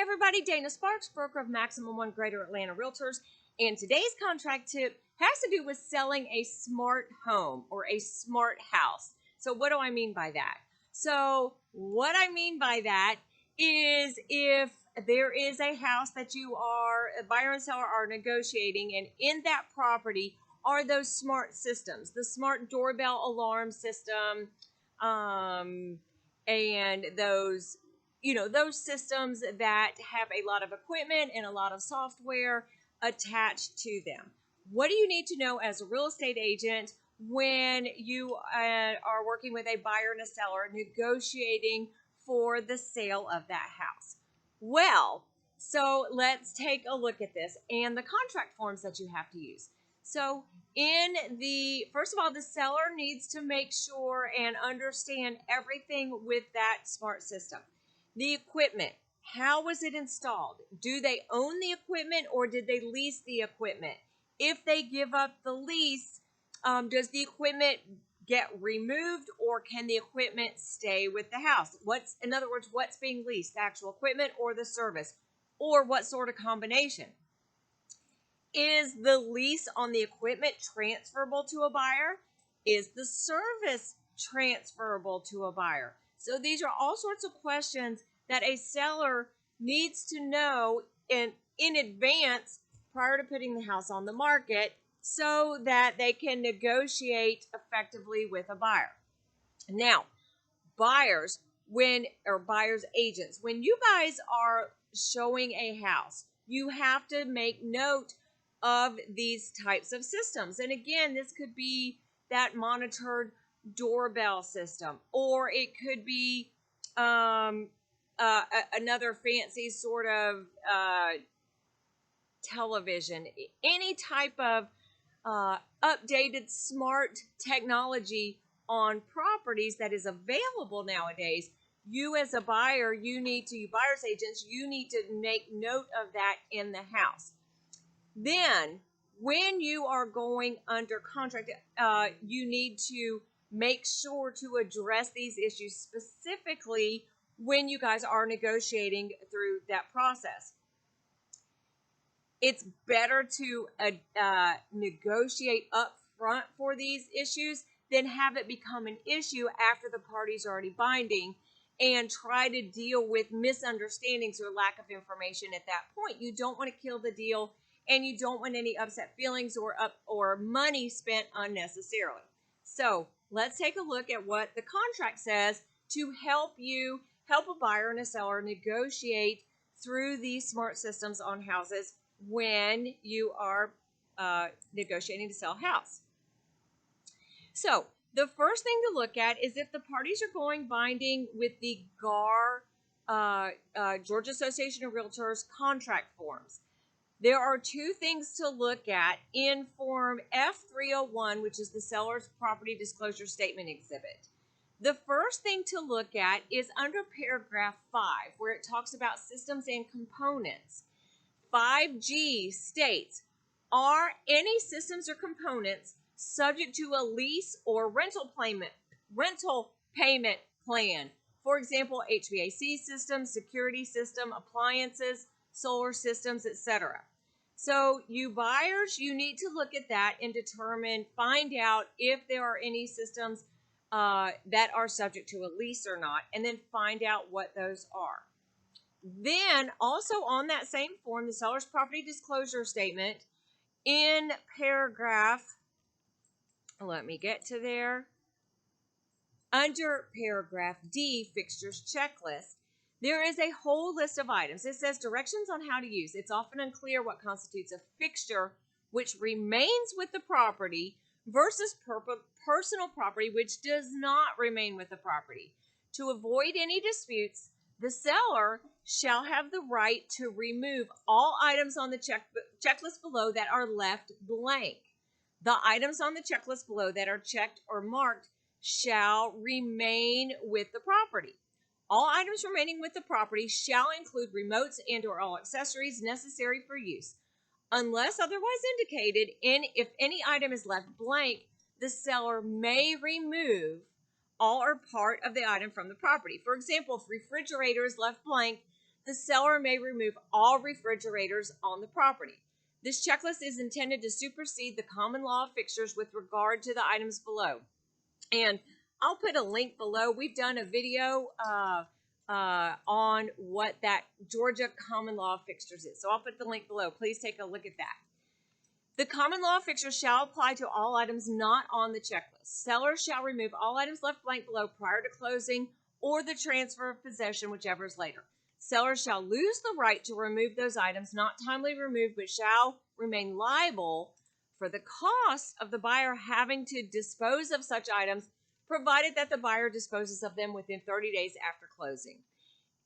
everybody, Dana Sparks, broker of Maximum One Greater Atlanta Realtors, and today's contract tip has to do with selling a smart home or a smart house. So what do I mean by that? So what I mean by that is if there is a house that a buyer and seller are negotiating, and in that property are those smart systems, the smart doorbell alarm system, and those systems that have a lot of equipment and a lot of software attached to them. What do you need to know as a real estate agent when you are working with a buyer and a seller negotiating for the sale of that house? Well, so let's take a look at this and the contract forms that you have to use. So first of all, the seller needs to make sure and understand everything with that smart system. The equipment, how was it installed? Do they own the equipment or did they lease the equipment? If they give up the lease, does the equipment get removed or can the equipment stay with the house? In other words, what's being leased, the actual equipment or the service, or what sort of combination? Is the lease on the equipment transferable to a buyer? Is the service transferable to a buyer? So these are all sorts of questions that a seller needs to know in advance prior to putting the house on the market so that they can negotiate effectively with a buyer. Now, buyers agents, when you guys are showing a house, you have to make note of these types of systems. And again, this could be that monitored doorbell system, or it could be another fancy sort of television, any type of updated smart technology on properties that is available nowadays. You as a buyer, buyer's agents, you need to make note of that in the house. Then, when you are going under contract, you need to make sure to address these issues specifically when you guys are negotiating through that process. It's better to negotiate up front for these issues than have it become an issue after the party's already binding and try to deal with misunderstandings or lack of information at that point. You don't want to kill the deal, and you don't want any upset feelings or money spent unnecessarily. So let's take a look at what the contract says to help a buyer and a seller negotiate through these smart systems on houses when you are negotiating to sell a house. So the first thing to look at is if the parties are going binding with the GAR, Georgia Association of Realtors contract forms. There are two things to look at in Form F301, which is the Seller's Property Disclosure Statement Exhibit. The first thing to look at is under paragraph 5, where it talks about systems and components. 5G states, are any systems or components subject to a lease or rental payment plan? For example, HVAC systems, security system, appliances, solar systems, etc. So you buyers, you need to look at that and find out if there are any systems that are subject to a lease or not, and then find out what those are. Then also on that same form, the seller's property disclosure statement, in paragraph, let me get to there, under paragraph D, fixtures checklist, there is a whole list of items. It says directions on how to use. It's often unclear what constitutes a fixture which remains with the property versus personal property which does not remain with the property. To avoid any disputes, the seller shall have the right to remove all items on the checklist below that are left blank. The items on the checklist below that are checked or marked shall remain with the property. All items remaining with the property shall include remotes and/or all accessories necessary for use. Unless otherwise indicated, if any item is left blank, the seller may remove all or part of the item from the property. For example, if refrigerator is left blank, the seller may remove all refrigerators on the property. This checklist is intended to supersede the common law of fixtures with regard to the items below. And I'll put a link below. We've done a video on what that Georgia common law of fixtures is. So I'll put the link below. Please take a look at that. The common law of fixtures shall apply to all items not on the checklist. Sellers shall remove all items left blank below prior to closing or the transfer of possession, whichever is later. Sellers shall lose the right to remove those items not timely removed, but shall remain liable for the cost of the buyer having to dispose of such items, provided that the buyer disposes of them within 30 days after closing.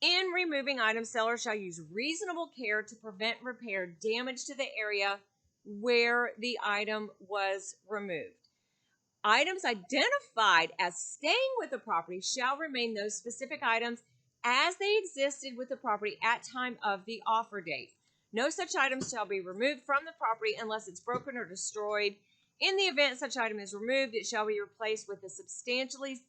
In removing items, sellers shall use reasonable care to prevent repair damage to the area where the item was removed. Items identified as staying with the property shall remain those specific items as they existed with the property at time of the offer date. No such items shall be removed from the property unless it's broken or destroyed. In the event such item is removed, it shall be replaced with a substantially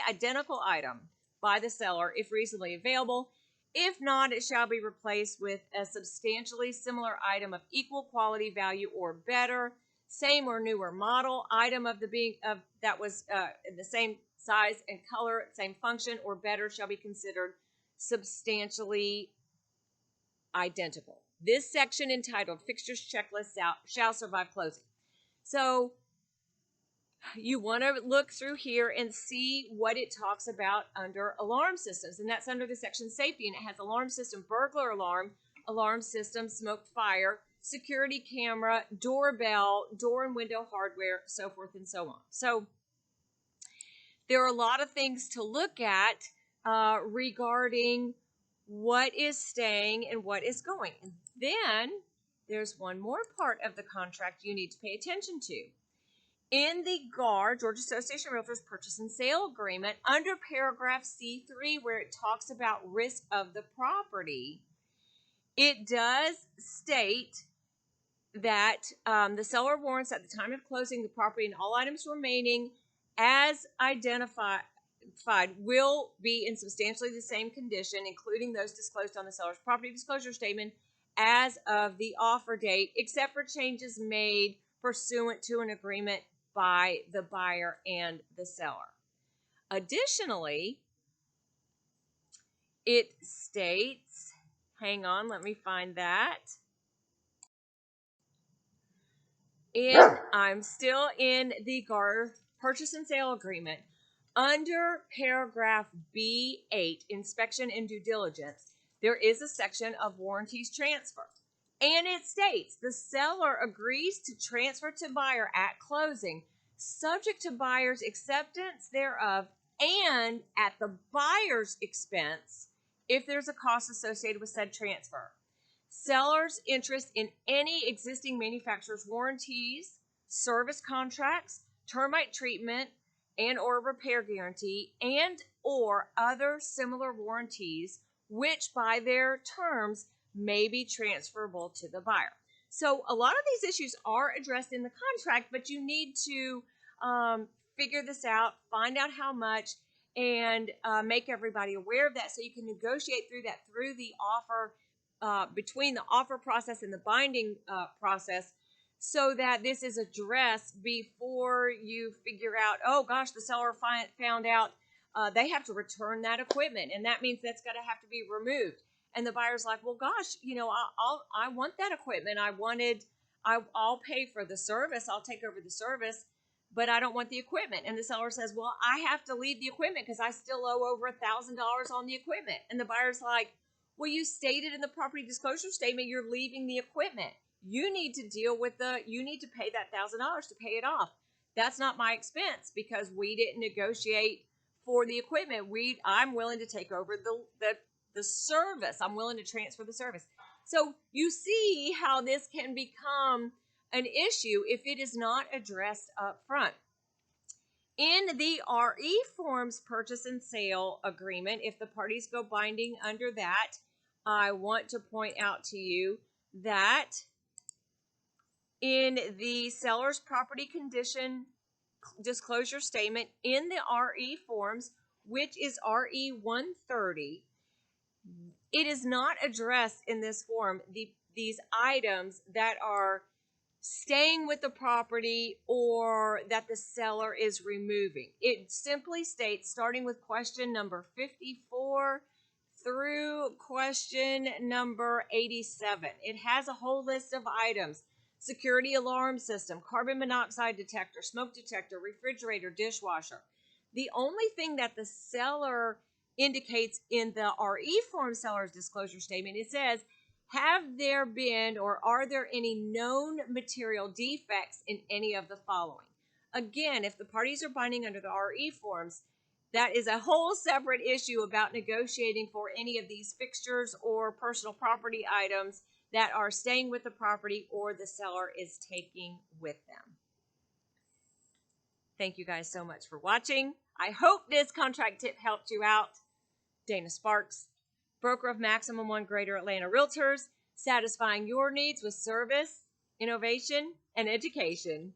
identical item by the seller if reasonably available. If not, it shall be replaced with a substantially similar item of equal quality, value, or better, same or newer model, item of that was in the same size and color, same function, or better shall be considered substantially identical. This section entitled Fixtures Checklist shall survive closing. So you want to look through here and see what it talks about under alarm systems, and that's under the section safety, and it has alarm system, burglar alarm, alarm system, smoke, fire, security camera, doorbell, door and window hardware, so forth and so on. So there are a lot of things to look at regarding what is staying and what is going. And then there's one more part of the contract you need to pay attention to. In the GAR, Georgia Association of Realtors Purchase and Sale Agreement, under paragraph C3, where it talks about risk of the property, it does state that the seller warrants at the time of closing the property and all items remaining as identified will be in substantially the same condition, including those disclosed on the seller's property disclosure statement as of the offer date, except for changes made pursuant to an agreement by the buyer and the seller. Additionally, it states, hang on, let me find that. I'm still in the GAR Purchase and Sale Agreement. Under paragraph B8, Inspection and Due Diligence, there is a section of warranties transfer. And it states the seller agrees to transfer to buyer at closing, subject to buyer's acceptance thereof, and at the buyer's expense if there's a cost associated with said transfer. Seller's interest in any existing manufacturer's warranties, service contracts, termite treatment, and or repair guarantee, and or other similar warranties, which by their terms may be transferable to the buyer. So a lot of these issues are addressed in the contract, but you need to figure this out, find out how much, and make everybody aware of that so you can negotiate through that through the offer, between the offer process and the binding process, so that this is addressed before you figure out, oh gosh, the seller found out they have to return that equipment, and that means that's going to have to be removed. And the buyer's like, well, gosh, I want that equipment. I'll pay for the service. I'll take over the service, but I don't want the equipment. And the seller says, well, I have to leave the equipment because I still owe over $1,000 on the equipment. And the buyer's like, well, you stated in the property disclosure statement you're leaving the equipment. You need to you need to pay that $1,000 to pay it off. That's not my expense because we didn't negotiate for the equipment. I'm willing to take over the service. I'm willing to transfer the service. So you see how this can become an issue if it is not addressed up front. In the RE Forms Purchase and Sale Agreement, if the parties go binding under that, I want to point out to you that in the seller's property condition disclosure statement in the RE forms, which is RE 130, it is not addressed in this form, these items that are staying with the property or that the seller is removing. It simply states, starting with question number 54 through question number 87, it has a whole list of items: security alarm system, carbon monoxide detector, smoke detector, refrigerator, dishwasher. The only thing that the seller indicates in the RE form seller's disclosure statement, it says, have there been or are there any known material defects in any of the following? Again, if the parties are binding under the RE forms, that is a whole separate issue about negotiating for any of these fixtures or personal property items that are staying with the property or the seller is taking with them. Thank you guys so much for watching. I hope this contract tip helped you out. Dana Sparks, broker of Maximum One Greater Atlanta Realtors, satisfying your needs with service, innovation, and education.